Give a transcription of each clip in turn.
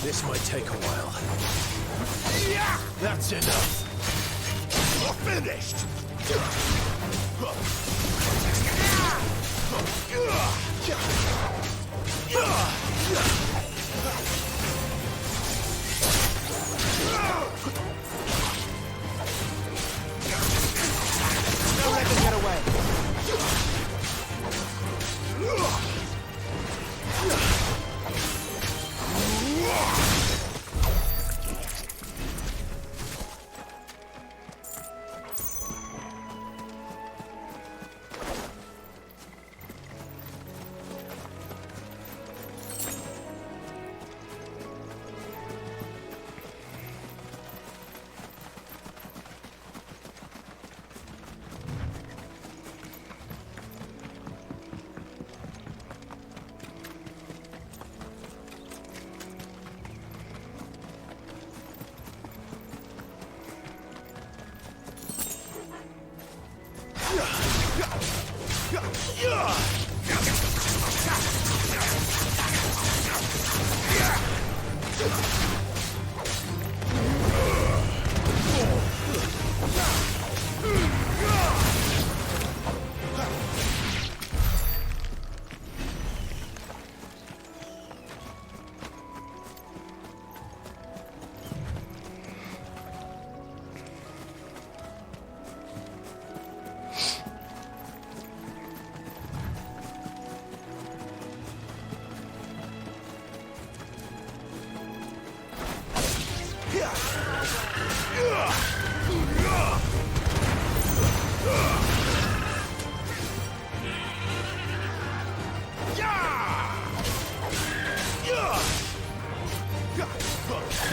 This might take a while. That's enough. You're finished. Don't let them get away.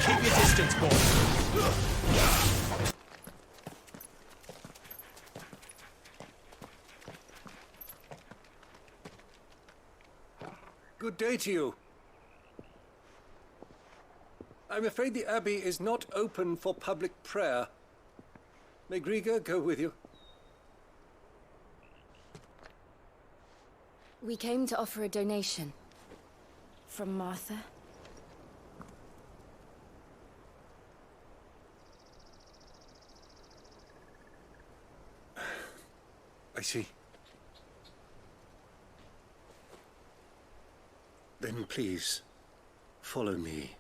Keep your distance, boy. Good day to you. I'm afraid the Abbey is not open for public prayer. May Griga go with you? We came to offer a donation. From Martha. I see. Then please, follow me.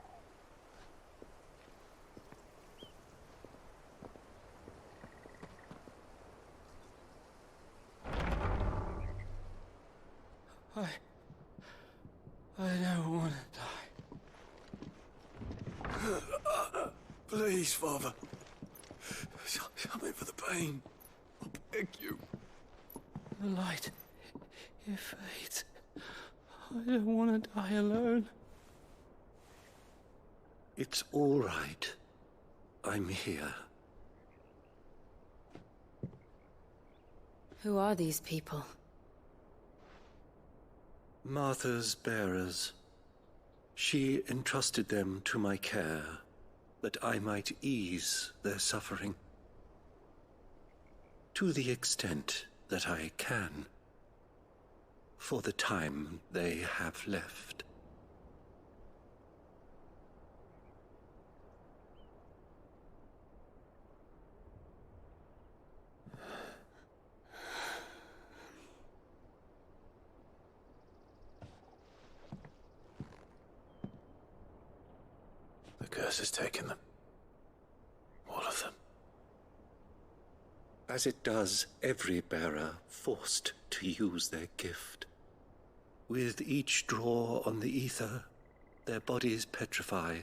I don't want to die. Please, Father. Something for the pain. I beg you. The light, it fades. I don't want to die alone. It's all right. I'm here. Who are these people? Martha's bearers. She entrusted them to my care, that I might ease their suffering. To the extent that I can, for the time they have left. The curse has taken them. All of them. As it does every bearer forced to use their gift. With each draw on the ether, their bodies petrify,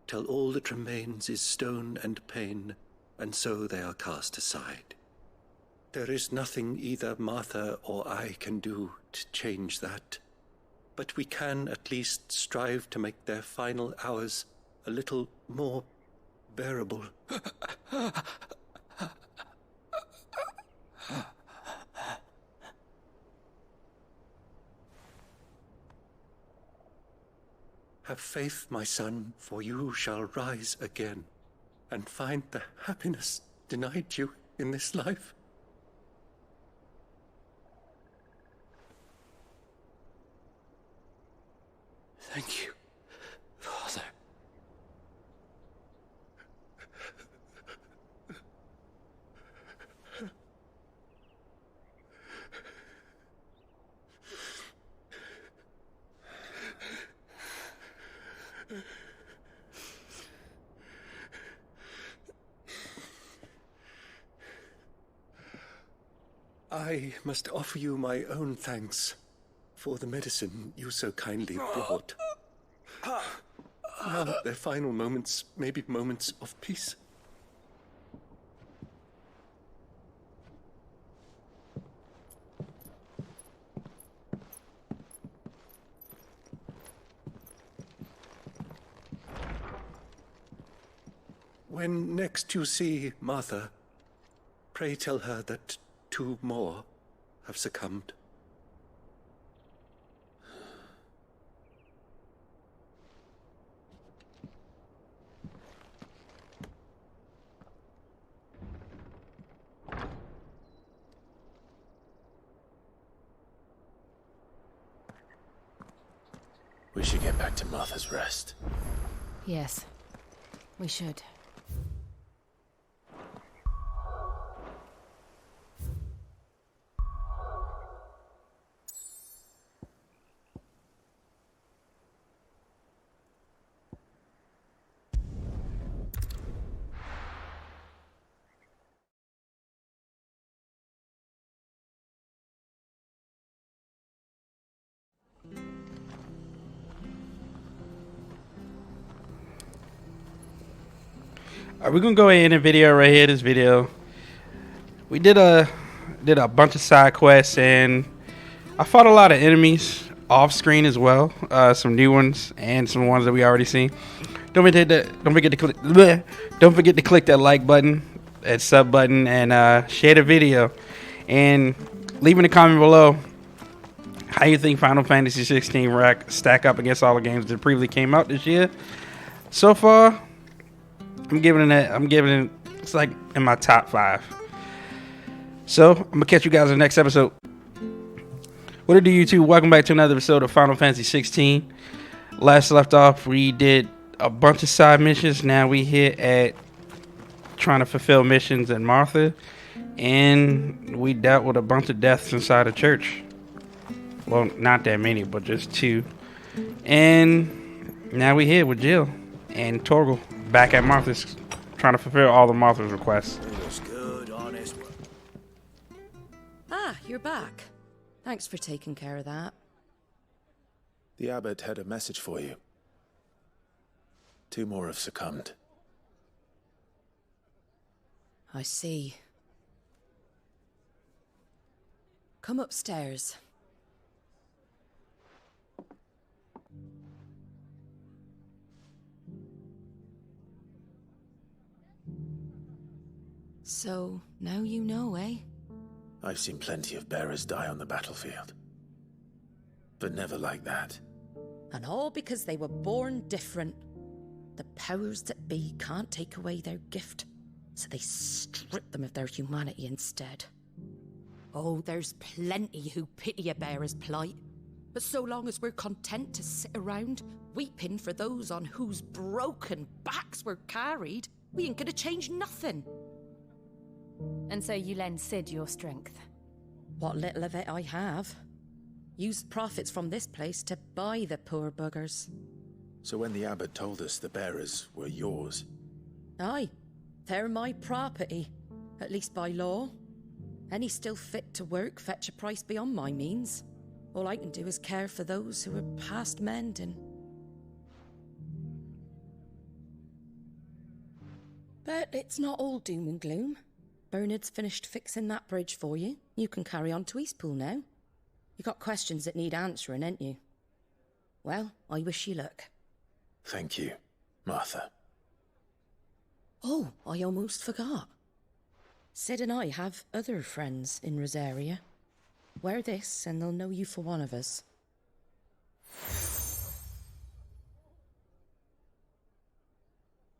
till all that remains is stone and pain, and so they are cast aside. There is nothing either Martha or I can do to change that, but we can at least strive to make their final hours a little more bearable. Have faith, my son, for you shall rise again, and find the happiness denied you in this life. Thank you, Father. I must offer you my own thanks for the medicine you so kindly brought. Now, their final moments may be moments of peace. When next you see Martha, pray tell her that 2 more have succumbed. We should get back to Martha's Rest. Yes, we should. We're gonna go ahead and end the video right here. This video, we did a bunch of side quests, and I fought a lot of enemies off screen as well. Some new ones and some ones that we already seen. Don't forget to click that like button, that sub button, and share the video. And leave in the comment below how you think Final Fantasy 16 stack up against all the games that previously came out this year. So far, I'm giving it, it's like in my top 5. So, I'm going to catch you guys in the next episode. What it do, YouTube? Welcome back to another episode of Final Fantasy 16. Last left off, we did a bunch of side missions. Now we hit at trying to fulfill missions at Martha. And we dealt with a bunch of deaths inside the church. Well, not that many, but just 2. And now we here with Jill and Torgal back at Martha's, trying to fulfill all of Martha's requests. Good, honest work. Ah, you're back. Thanks for taking care of that. The abbot had a message for you. 2 more have succumbed. I see. Come upstairs. So, now you know, eh? I've seen plenty of bearers die on the battlefield. But never like that. And all because they were born different. The powers that be can't take away their gift, so they strip them of their humanity instead. Oh, there's plenty who pity a bearer's plight. But so long as we're content to sit around, weeping for those on whose broken backs we're carried, we ain't gonna change nothing. And so you lend Sid your strength. What little of it I have. Used profits from this place to buy the poor buggers. So when the abbot told us the bearers were yours... Aye, they're my property, at least by law. Any still fit to work fetch a price beyond my means. All I can do is care for those who are past mending. But it's not all doom and gloom. Bernard's finished fixing that bridge for you. You can carry on to Eastpool now. You got questions that need answering, ain't you? Well, I wish you luck. Thank you, Martha. Oh, I almost forgot. Sid and I have other friends in Rosaria. Wear this and they'll know you for one of us.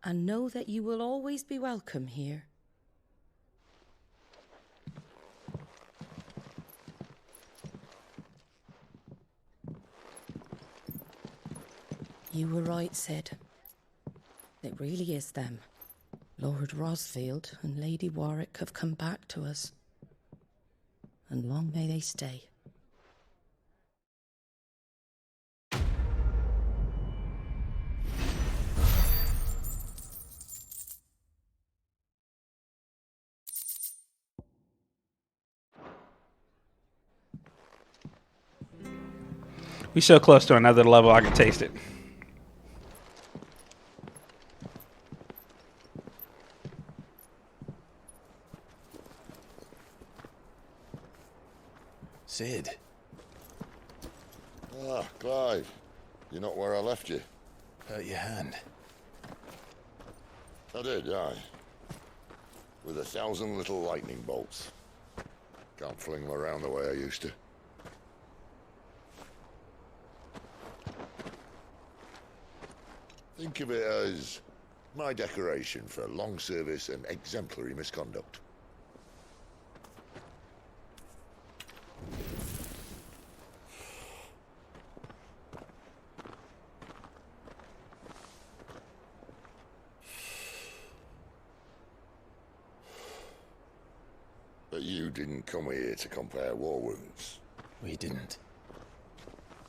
And know that you will always be welcome here. You were right, Sid. It really is them. Lord Rosfield and Lady Warwick have come back to us. And long may they stay. We so close to another level, I can taste it. Sid. Ah, Clive. You're not where I left you. Hurt your hand. I did, aye. With 1,000 little lightning bolts. Can't fling them around the way I used to. Think of it as my decoration for long service and exemplary misconduct. But you didn't come here to compare war wounds. We didn't.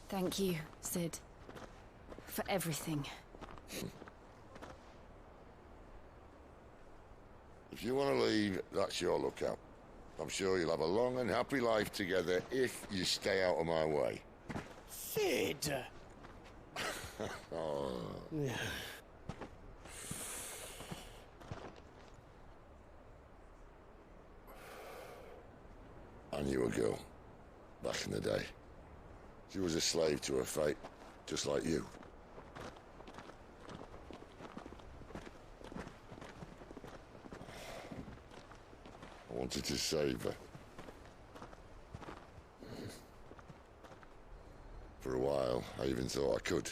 Thank you, Sid. For everything. If you want to leave, that's your lookout. I'm sure you'll have a long and happy life together if you stay out of my way. Sid! Oh. I knew a girl, back in the day. She was a slave to her fate, just like you. I wanted to save her. For a while, I even thought I could.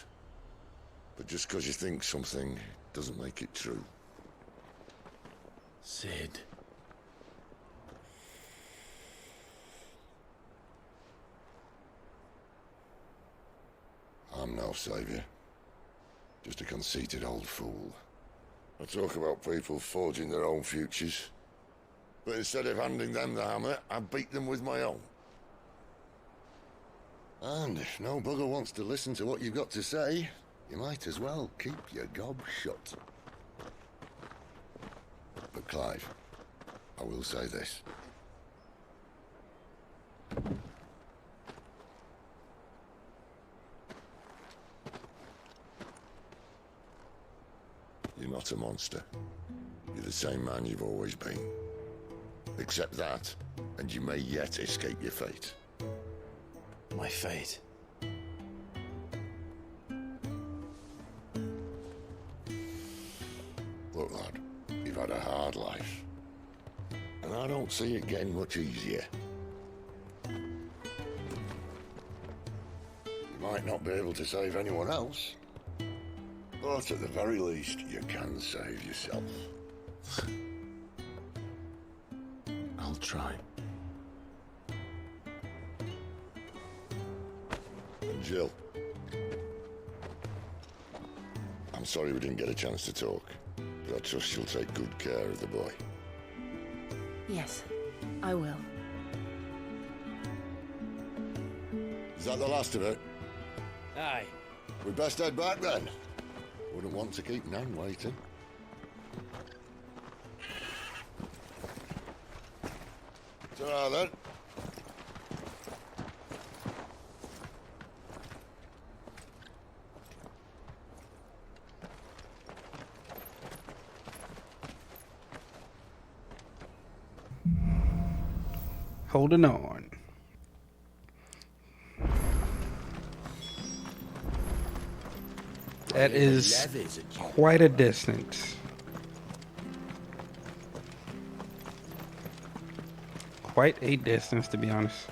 But just because you think something doesn't make it true. Sid. I'm no savior. Just a conceited old fool. I talk about people forging their own futures. But instead of handing them the hammer, I beat them with my own. And if no bugger wants to listen to what you've got to say, you might as well keep your gob shut. But Clive, I will say this. You're not a monster. You're the same man you've always been. Accept that, and you may yet escape your fate. My fate. Look, lad, you've had a hard life. And I don't see it getting much easier. You might not be able to save anyone else, but at the very least, you can save yourself. I'll try. And Jill, I'm sorry we didn't get a chance to talk, but I trust you'll take good care of the boy. Yes, I will. Is that the last of it? Aye. We'd best head back then. Wouldn't want to keep Nan waiting. Ta-ra then. Holding on. That is quite a distance. Quite a distance, to be honest.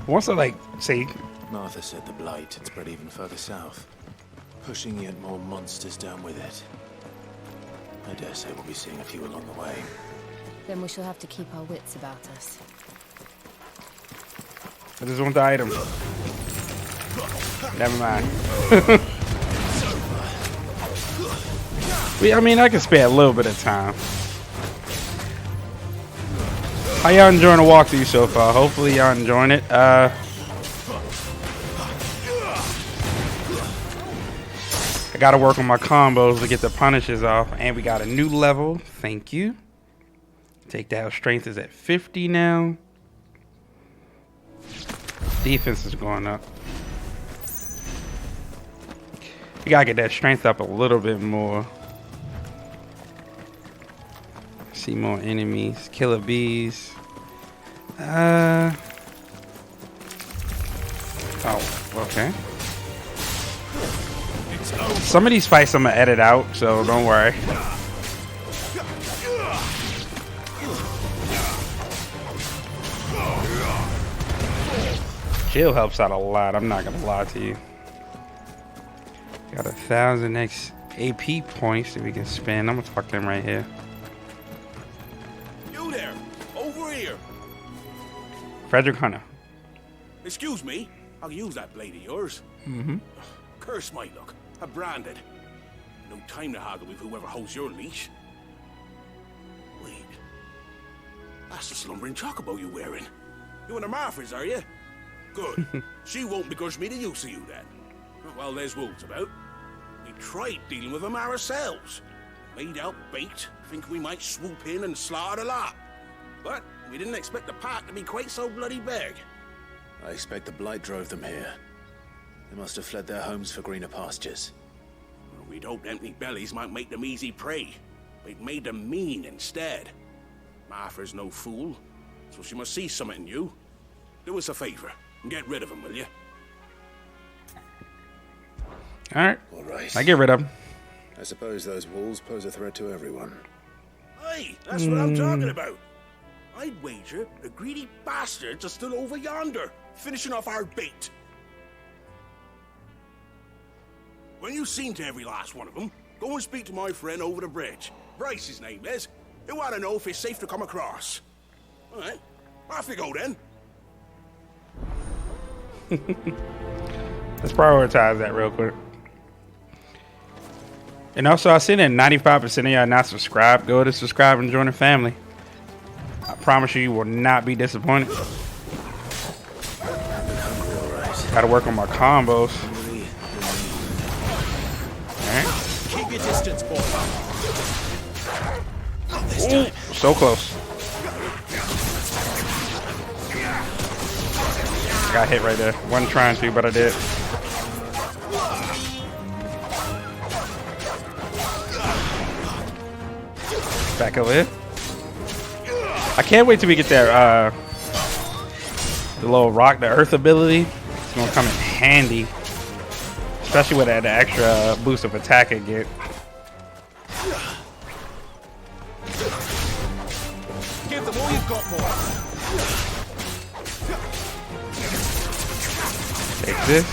Once I say, Martha said the Blight had spread even further south, pushing yet more monsters down with it. I dare say we'll be seeing a few along the way. Then we shall have to keep our wits about us. I just want the item. Never mind. I mean, I can spare a little bit of time. How y'all enjoying the walkthrough so far? Hopefully y'all enjoying it. I gotta work on my combos to get the punishes off. And we got a new level. Thank you. Take that. Strength is at 50 now. Defense is going up. You gotta get that strength up a little bit more. See more enemies. Killer bees. Oh, okay. Some of these fights I'm gonna edit out, so don't worry. Jill helps out a lot, I'm not gonna lie to you. Got 1,000 AP points that we can spend. I'm gonna fuck them right here. You there, over here. Frederick Hunter. Excuse me, I'll use that blade of yours. Mm-hmm. Curse my luck, I'm branded. No time to haggle with whoever holds your leash. Wait, that's the slumbering chocobo you're wearing. You in the Marfors, are you? Good. She won't begrudge me the use of you then. Well, there's wolves about. We tried dealing with them ourselves. Made out bait, think we might swoop in and slaughter the lot. But we didn't expect the pack to be quite so bloody big. I expect the Blight drove them here. They must have fled their homes for greener pastures. We'd hoped empty bellies might make them easy prey. We'd made them mean instead. Martha's no fool, so she must see something in you. Do us a favor and get rid of them, will you? Alright. All right. I get rid of them. I suppose those wolves pose a threat to everyone. Hey, that's what I'm talking about. I'd wager the greedy bastards are still over yonder, finishing off our bait. When you've seen to every last one of them, go and speak to my friend over the bridge. Bryce, his name is. He'll want to know if it's safe to come across. All right, off you go then. Let's prioritize that real quick. And also, I see that 95% of y'all not subscribed. Go to subscribe and join the family. I promise you, you will not be disappointed. Gotta work on my combos. Alright. Keep your distance, boy. Ooh, so close. Got hit right there. Wasn't trying to, but I did. Back over here. I can't wait till we get that the little rock, the earth ability. It's gonna come in handy, especially with that extra boost of attack I get. Give them all you've got, boy. Take this.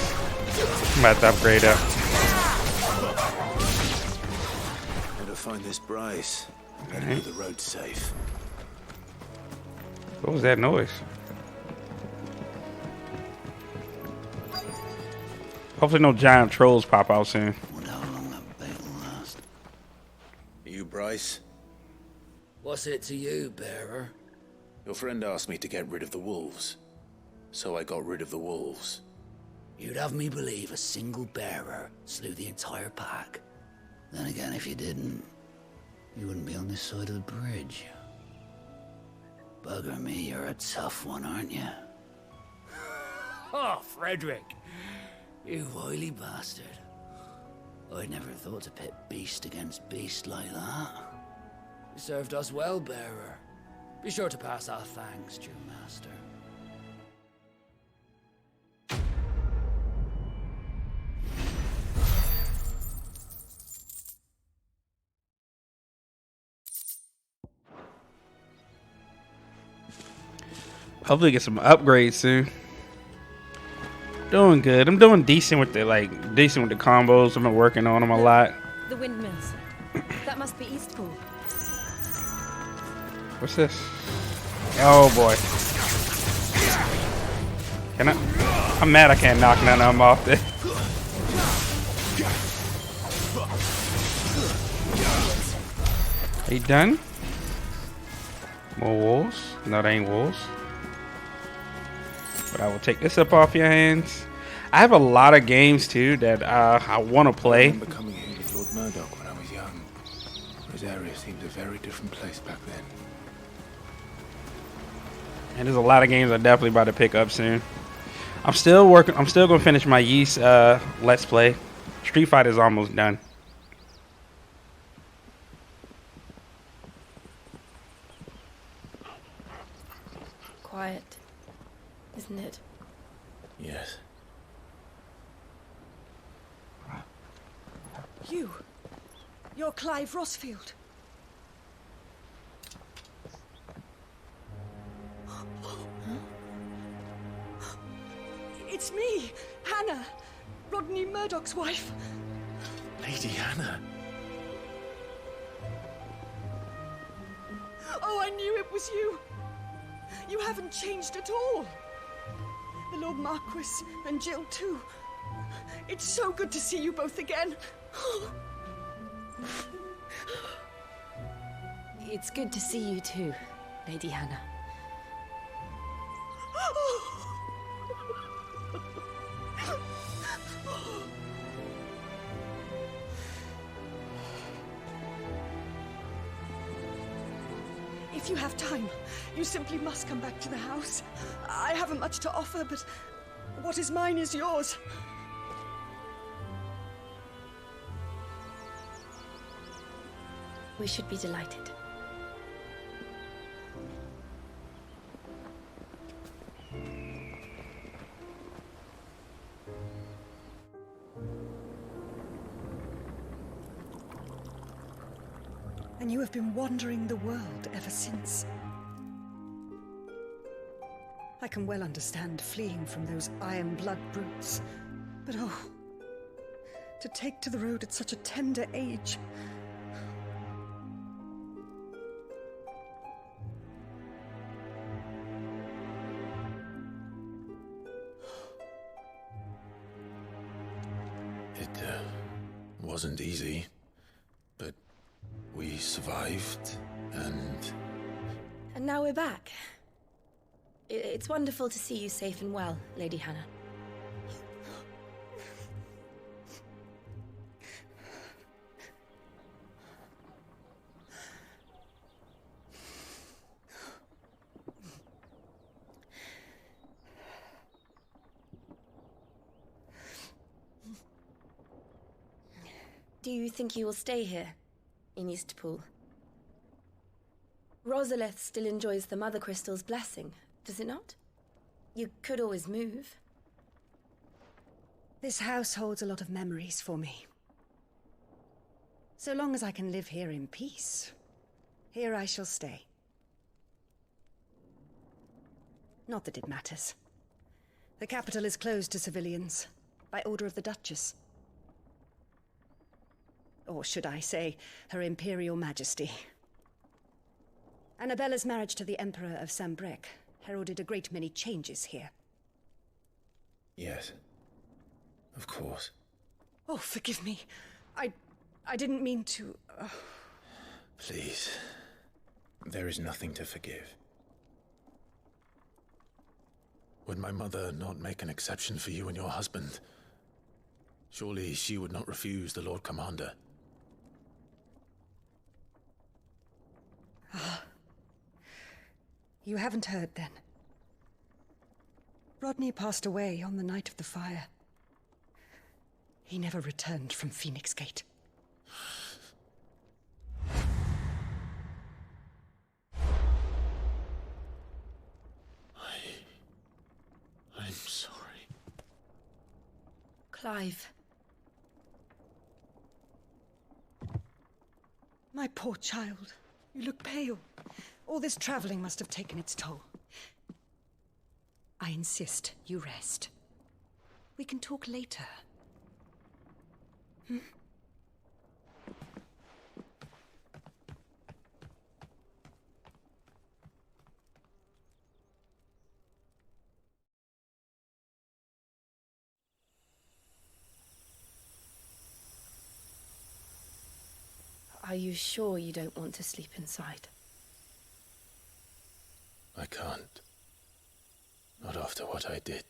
I'm about to upgrade up. Gotta find this Bryce. Gotta know the road's safe. What was that noise? Hopefully no giant trolls pop out soon. Wonder how long that bait will last. You, Bryce? What's it to you, bearer? Your friend asked me to get rid of the wolves. So I got rid of the wolves. You'd have me believe a single bearer slew the entire pack. Then again, if you didn't, you wouldn't be on this side of the bridge. Bugger me, you're a tough one, aren't you? Oh, Frederick. You wily bastard. I'd never thought to pit beast against beast like that. You served us well, bearer. Be sure to pass our thanks, true master. Hopefully get some upgrades soon. Doing good. I'm doing decent with the combos. I've been working on them a lot. The windmills. That must be Eastpool. What's this? Oh boy. Can I? I'm mad I can't knock none of them off there. Are you done? More wolves? No, they ain't wolves. But I will take this up off your hands. I have a lot of games too that I want to I play. remember coming here with Lord Murdoch when I was young. This area seemed a very different place back then. And there's a lot of games I'm definitely about to pick up soon. I'm still gonna finish my Yeast Let's Play. Street Fighter's almost done. Quiet, isn't it? Yes. You're Clive Rosfield. It's me, Hannah, Rodney Murdoch's wife. Lady Hannah. Oh, I knew it was you. You haven't changed at all. The Lord Marquis and Jill too. It's so good to see you both again. It's good to see you too, Lady Hannah. If you have time, you simply must come back to the house. I haven't much to offer, but what is mine is yours. We should be delighted. And you have been wandering the world ever since. I can well understand fleeing from those iron blood brutes, but oh, to take to the road at such a tender age. It wasn't easy, but we survived, and now we're back. It's wonderful to see you safe and well, Lady Hannah. Do you think you will stay here, in Eastpool? Rosalith still enjoys the Mother Crystal's blessing, does it not? You could always move. This house holds a lot of memories for me. So long as I can live here in peace, here I shall stay. Not that it matters. The capital is closed to civilians, by order of the Duchess. Or should I say, Her Imperial Majesty. Annabella's marriage to the Emperor of Sambrec heralded a great many changes here. yes, of course. Oh, forgive me. I didn't mean to... Please, there is nothing to forgive. Would my mother not make an exception for you and your husband? Surely she would not refuse the Lord Commander. You haven't heard, then. Rodney passed away on the night of the fire. He never returned from Phoenix Gate. I'm sorry. Clive. My poor child. You look pale. All this traveling must have taken its toll. I insist you rest. We can talk later. Are Are you sure you don't want to sleep inside? I can't. Not after what I did.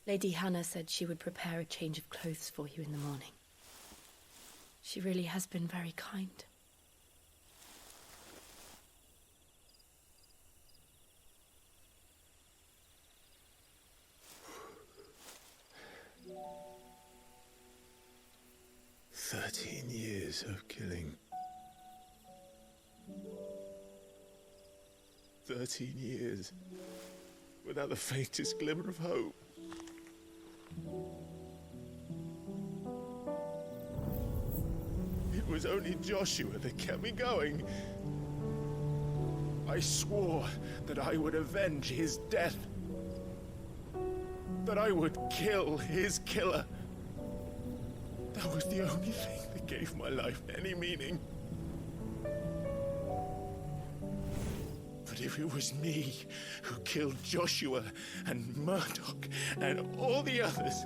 Lady Hannah said she would prepare a change of clothes for you in the morning. She really has been very kind. Years of killing. 13 years. Without the faintest glimmer of hope. It was only Joshua that kept me going. I swore that I would avenge his death. That I would kill his killer. That was the only thing that gave my life any meaning. But if it was me who killed Joshua and Murdoch and all the others,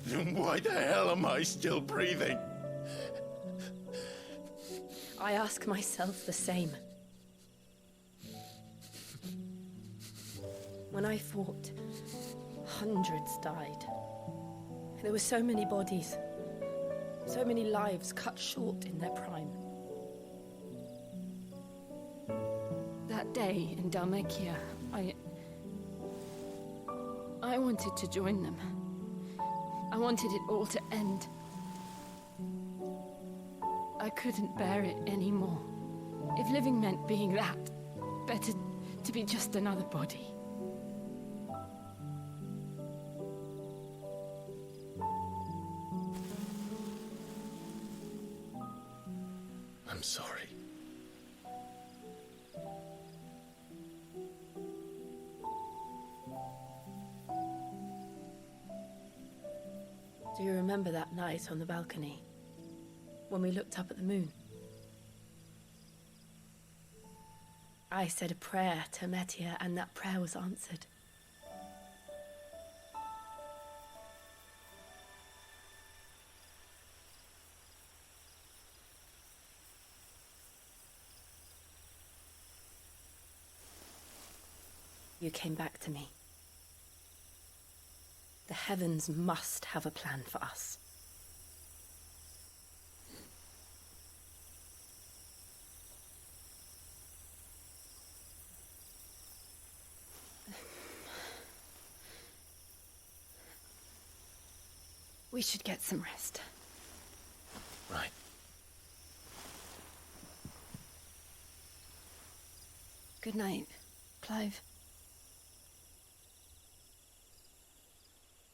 then why the hell am I still breathing? I ask myself the same. When I fought, hundreds died. There were so many bodies, so many lives cut short in their prime. That day in Dalmekia, I wanted to join them. I wanted it all to end. I couldn't bear it anymore. If living meant being that, better to be just another body. I'm sorry. Do you remember that night on the balcony? When we looked up at the moon? I said a prayer to Metia, and that prayer was answered. You came back to me. The heavens must have a plan for us. We should get some rest. Right. Good night, Clive.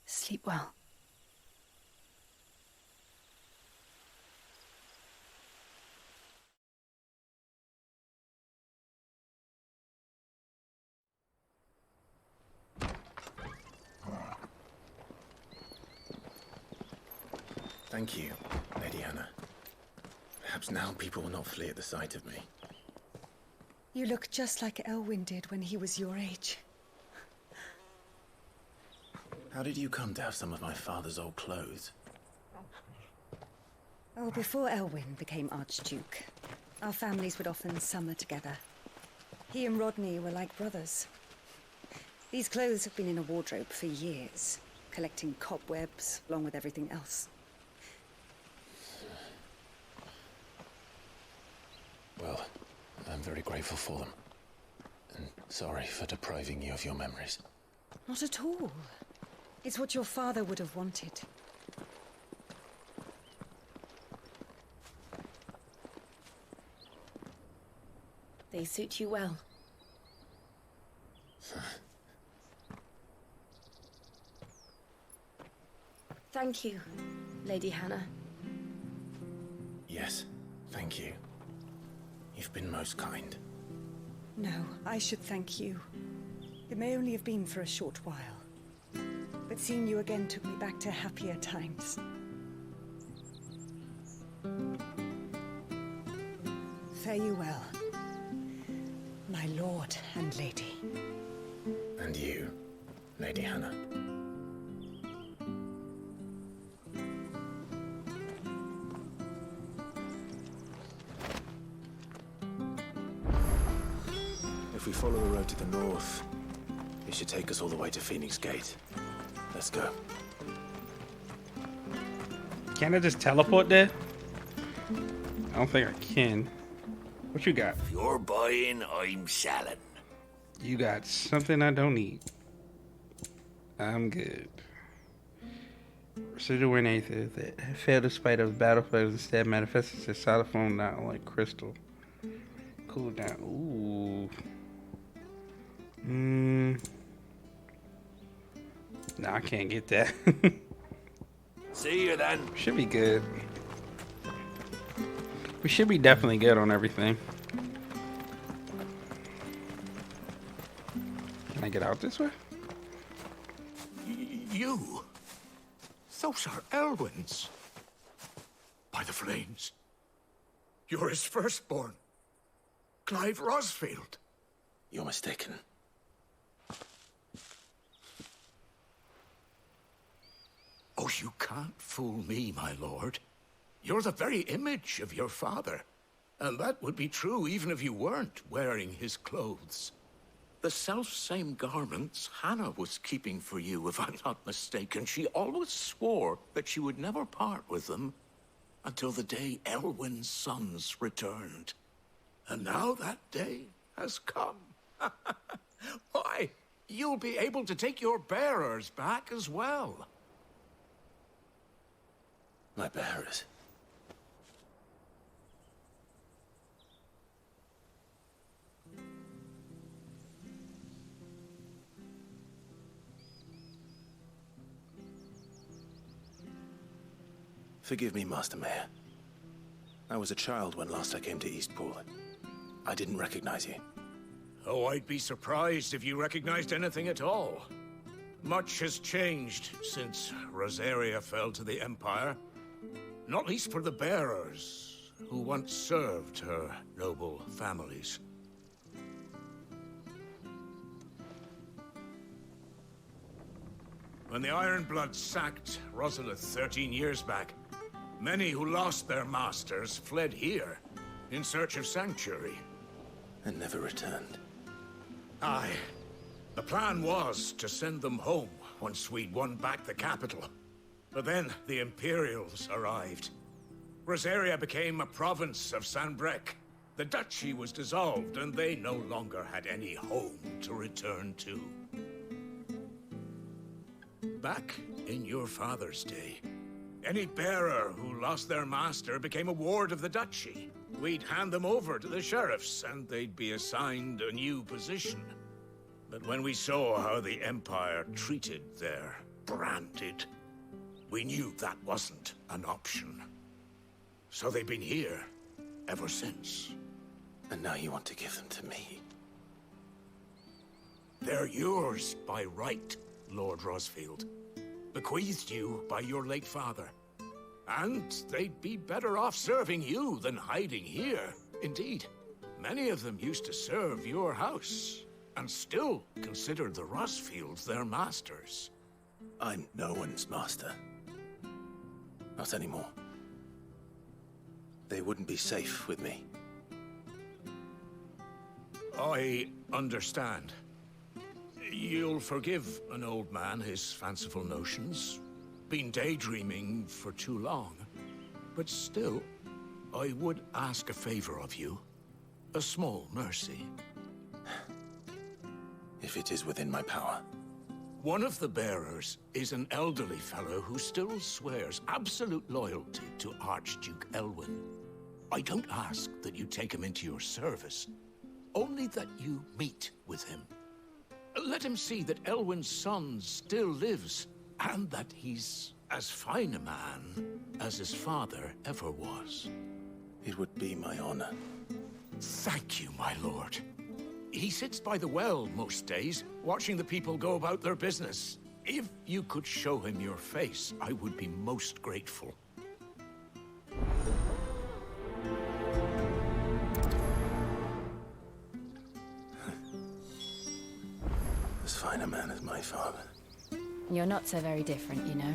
Sleep well. Thank you, Lady Hannah. Perhaps now people will not flee at the sight of me. You look just like Elwyn did when he was your age. How did you come to have some of my father's old clothes? Oh, before Elwyn became Archduke, our families would often summer together. He and Rodney were like brothers. These clothes have been in a wardrobe for years, collecting cobwebs along with everything else. Well, I'm very grateful for them. And sorry for depriving you of your memories. Not at all. It's what your father would have wanted. They suit you well. Thank you, Lady Hannah. Yes, thank you. You've been most kind. No, I should thank you. It may only have been for a short while. But seeing you again took me back to happier times. Fare you well, my lord and lady. And you, Lady Hannah. If we follow the road to the north, it should take us all the way to Phoenix Gate. Let's go. Can I just teleport there? I don't think I can. What you got? If you're buying, I'm selling. You got something I don't need. I'm good. Residual in ether that failed despite of battlefield instead manifests as solid form, not like crystal. Cool down. Ooh. No, I can't get that. See you then. Should be good. We should be definitely good on everything. Can I get out this way? You? Those are Elwyn's. By the flames. You're his firstborn. Clive Rosfield. You're mistaken. Oh, you can't fool me, my lord. You're the very image of your father. And that would be true even if you weren't wearing his clothes. The self-same garments Hannah was keeping for you, if I'm not mistaken. She always swore that she would never part with them until the day Elwyn's sons returned. And now that day has come. Why, you'll be able to take your bearers back as well. My bearers. Forgive me, Master Mayor. I was a child when last I came to Eastpool. I didn't recognize you. Oh, I'd be surprised if you recognized anything at all. Much has changed since Rosaria fell to the Empire. Not least for the bearers, who once served her noble families. When the Ironbloods sacked Rosalith 13 years back, many who lost their masters fled here in search of sanctuary. And never returned. Aye. The plan was to send them home once we'd won back the capital. But then the Imperials arrived. Rosaria became a province of Sanbreque. The duchy was dissolved, and they no longer had any home to return to. Back in your father's day, any bearer who lost their master became a ward of the duchy. We'd hand them over to the sheriffs, and they'd be assigned a new position. But when we saw how the Empire treated their branded, we knew that wasn't an option. So they've been here ever since. And now you want to give them to me? They're yours by right, Lord Rosfield. Bequeathed you by your late father. And they'd be better off serving you than hiding here. Indeed, many of them used to serve your house, and still considered the Rosfields their masters. I'm no one's master. Not anymore. They wouldn't be safe with me. I understand. You'll forgive an old man his fanciful notions. Been daydreaming for too long. But still, I would ask a favor of you. A small mercy. If it is within my power. One of the bearers is an elderly fellow who still swears absolute loyalty to Archduke Elwyn. I don't ask that you take him into your service, only that you meet with him. Let him see that Elwyn's son still lives, and that he's as fine a man as his father ever was. It would be my honor. Thank you, my lord. He sits by the well most days, watching the people go about their business. If you could show him your face, I would be most grateful. As fine a man as my father. You're not so very different, you know.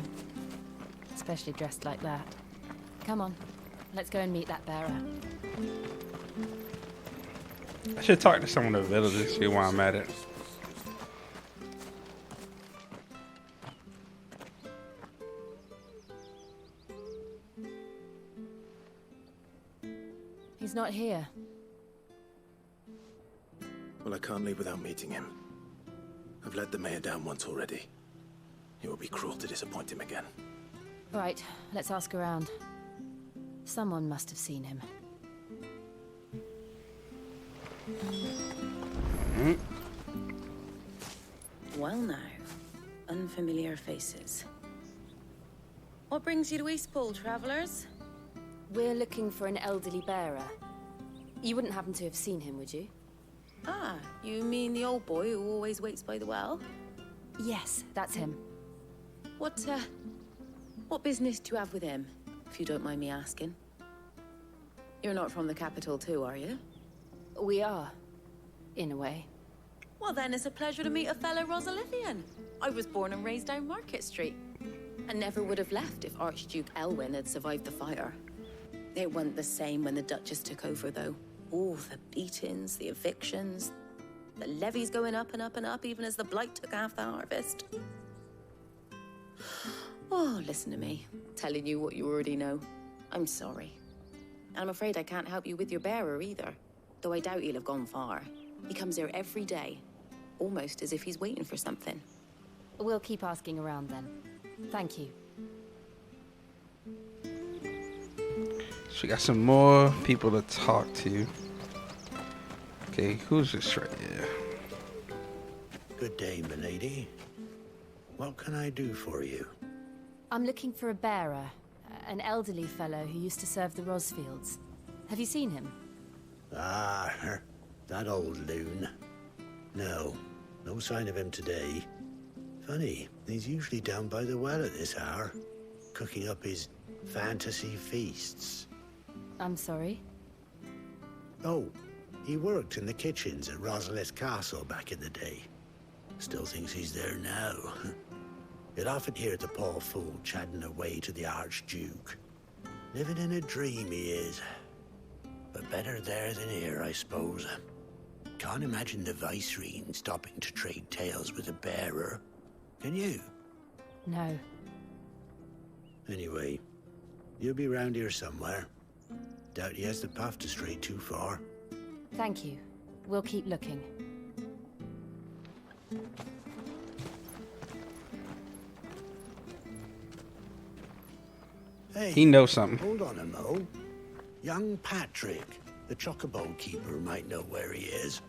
Especially dressed like that. Come on, let's go and meet that bearer. I should talk to someone in the village and see why I'm at it. He's not here. Well, I can't leave without meeting him. I've let the mayor down once already. It would be cruel to disappoint him again. Right, let's ask around. Someone must have seen him. Well now, unfamiliar faces. What brings you to Eastpool, travellers? We're looking for an elderly bearer. You wouldn't happen to have seen him, would you? Ah, you mean the old boy who always waits by the well? Yes, that's him. What business do you have with him, if you don't mind me asking? You're not from the capital too, are you? We are, in a way. Well then, it's a pleasure to meet a fellow Rosalithian. I was born and raised down Market Street. And never would have left if Archduke Elwyn had survived the fire. It wasn't the same when the Duchess took over, though. Oh, the beatings, the evictions, the levies going up and up and up, even as the Blight took half the harvest. Oh, listen to me, telling you what you already know. I'm sorry. And I'm afraid I can't help you with your bearer either, though I doubt he'll have gone far. He comes here every day, almost as if he's waiting for something. We'll keep asking around then. Thank you. So we got some more people to talk to. Okay, who's this right here? Good day, milady. What can I do for you? I'm looking for a bearer, an elderly fellow who used to serve the Rosfields. Have you seen him? Ah, that old loon. No sign of him today. Funny, he's usually down by the well at this hour, cooking up his fantasy feasts. I'm sorry? Oh, he worked in the kitchens at Rosalith Castle back in the day. Still thinks he's there now. You'd often hear the poor fool chatting away to the Archduke. Living in a dream he is. But better there than here, I suppose. Can't imagine the Vicereine stopping to trade tales with a bearer. Can you? No. Anyway, you'll be round here somewhere. Doubt he has the path to stray too far. Thank you. We'll keep looking. Hey, He knows something. Hold on a mo. Young Patrick, the Chocobo keeper, might know where he is.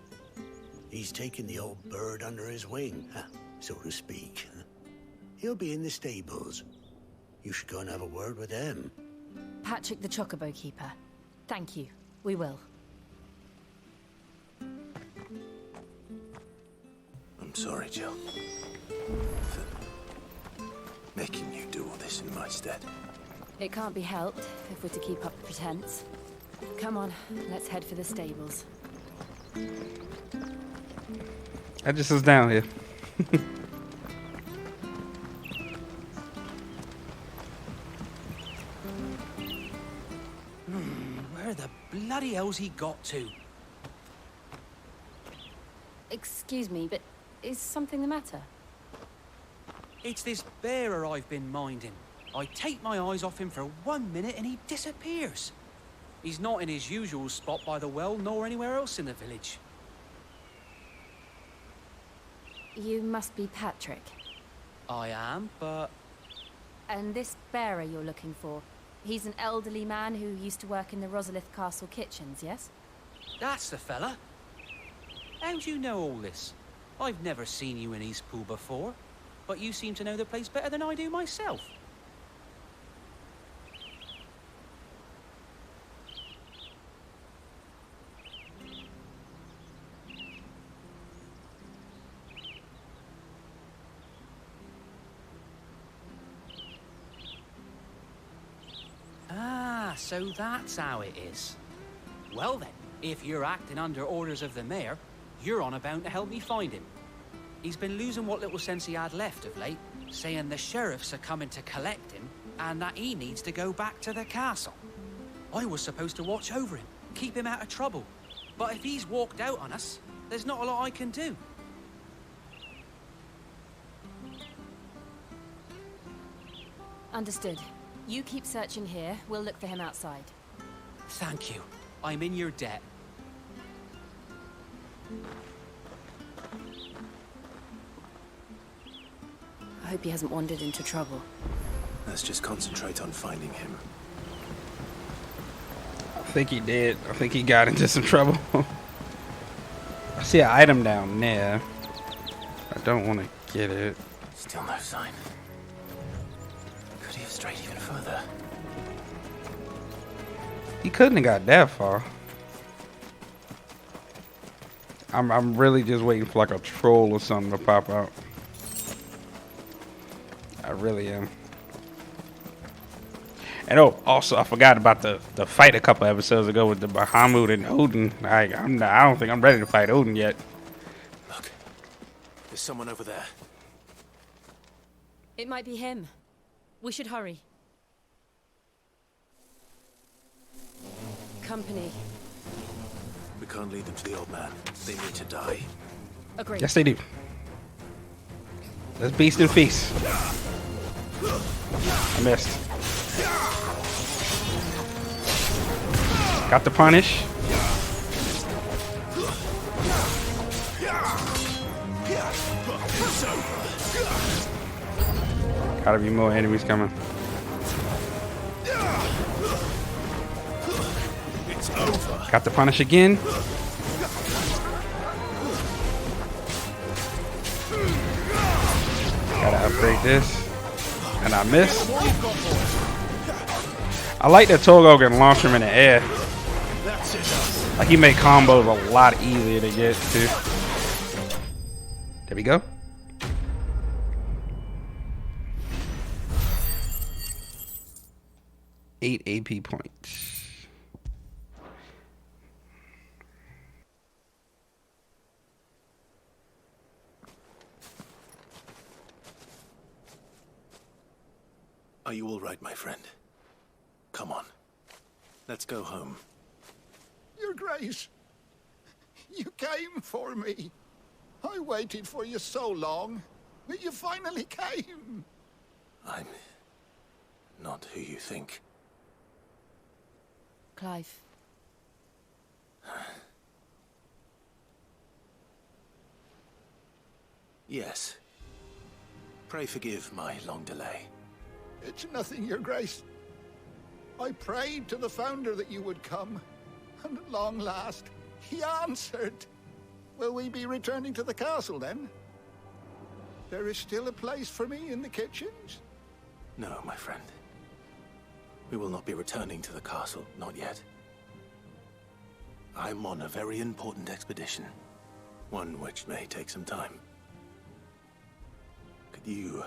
He's taken the old bird under his wing, so to speak. He'll be in the stables. You should go and have a word with him. Patrick the Chocobo keeper. Thank you. We will. I'm sorry, Jill. For making you do all this in my stead. It can't be helped if we're to keep up the pretense. Come on, let's head for the stables. I just was down here. Where the bloody hell's he got to? Excuse me, but is something the matter? It's this bearer I've been minding. I take my eyes off him for 1 minute and he disappears. He's not in his usual spot by the well, nor anywhere else in the village. You must be Patrick. I am, but... And this bearer you're looking for, he's an elderly man who used to work in the Rosalith Castle kitchens, yes? That's the fella. How do you know all this? I've never seen you in Eastpool before, but you seem to know the place better than I do myself. Ah, so that's how it is. Well then, if you're acting under orders of the mayor, you're on about to help me find him. He's been losing what little sense he had left of late, saying the sheriffs are coming to collect him and that he needs to go back to the castle. I was supposed to watch over him, keep him out of trouble. But if he's walked out on us, there's not a lot I can do. Understood. You keep searching here. We'll look for him outside. Thank you. I'm in your debt. I hope he hasn't wandered into trouble. Let's just concentrate on finding him. I think he did. I think he got into some trouble. I see an item down there. I don't want to get it. Still no sign. Could he have strayed even further? He couldn't have got that far. I'm really just waiting for like a troll or something to pop out. I really am. And oh, also I forgot about the fight a couple episodes ago with the Bahamut and Odin. I don't think I'm ready to fight Odin yet. Look, there's someone over there. It might be him. We should hurry. Company. We can't lead them to the old man. They need to die. Agreed. Yes, they do. Let's beast and feast. I missed. Got the punish. Gotta be more enemies coming. It's over. Got the punish again. Gotta upgrade this. And I missed. I like that Togo can launch him in the air. Like he made combos a lot easier to get to. There we go. Eight AP points. Are you all right, my friend? Come on. Let's go home. Your Grace, you came for me. I waited for you so long, but you finally came. I'm not who you think. Clive. Yes. Pray forgive my long delay. It's nothing, Your Grace. I prayed to the Founder that you would come, and at long last, he answered. Will we be returning to the castle, then? There is still a place for me in the kitchens? No, my friend. We will not be returning to the castle, not yet. I'm on a very important expedition, one which may take some time. Could you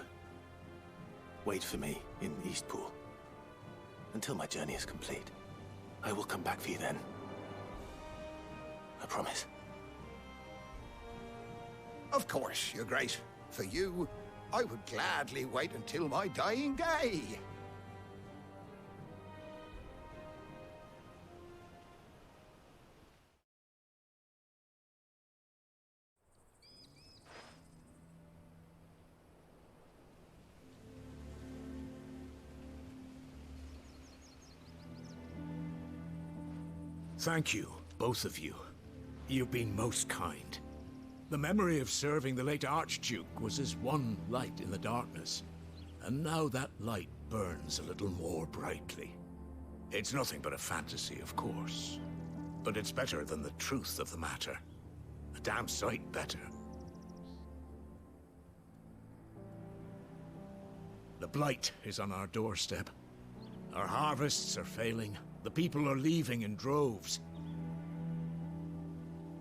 wait for me in Eastpool until my journey is complete? I will come back for you then. I promise. Of course, Your Grace. For you, I would gladly wait until my dying day. Thank you, both of you. You've been most kind. The memory of serving the late Archduke was as one light in the darkness, and now that light burns a little more brightly. It's nothing but a fantasy, of course, but it's better than the truth of the matter. A damn sight better. The Blight is on our doorstep. Our harvests are failing. The people are leaving in droves.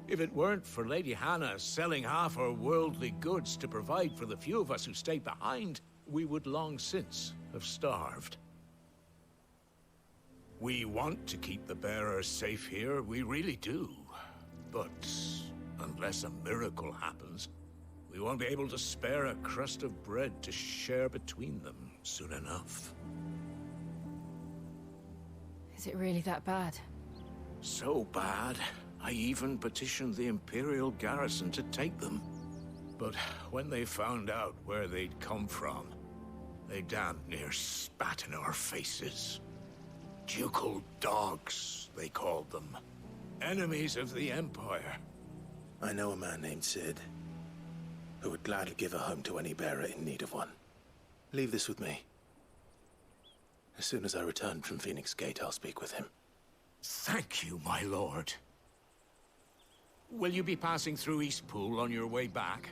If it weren't for Lady Hannah selling half her worldly goods to provide for the few of us who stayed behind, we would long since have starved. We want to keep the bearers safe here, we really do. But unless a miracle happens, we won't be able to spare a crust of bread to share between them soon enough. Is it really that bad? So bad, I even petitioned the Imperial garrison to take them. But when they found out where they'd come from, they damn near spat in our faces. Ducal dogs, they called them. Enemies of the Empire. I know a man named Sid, who would gladly give a home to any bearer in need of one. Leave this with me. As soon as I return from Phoenix Gate, I'll speak with him. Thank you, my lord. Will you be passing through Eastpool on your way back?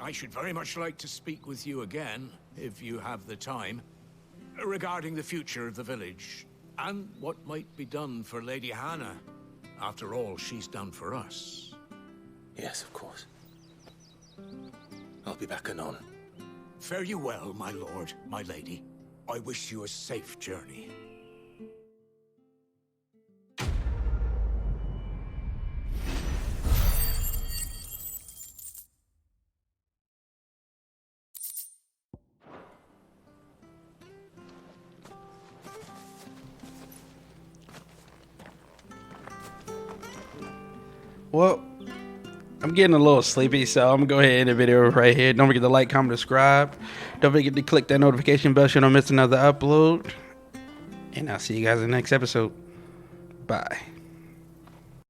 I should very much like to speak with you again, if you have the time, regarding the future of the village, and what might be done for Lady Hannah, after all she's done for us. Yes, of course. I'll be back anon. Fare you well, my lord, my lady. I wish you a safe journey. Well, I'm getting a little sleepy, so I'm going to go ahead and end the video right here. Don't forget to like, comment, subscribe. Don't forget to click that notification bell so you don't miss another upload. And I'll see you guys in the next episode. Bye.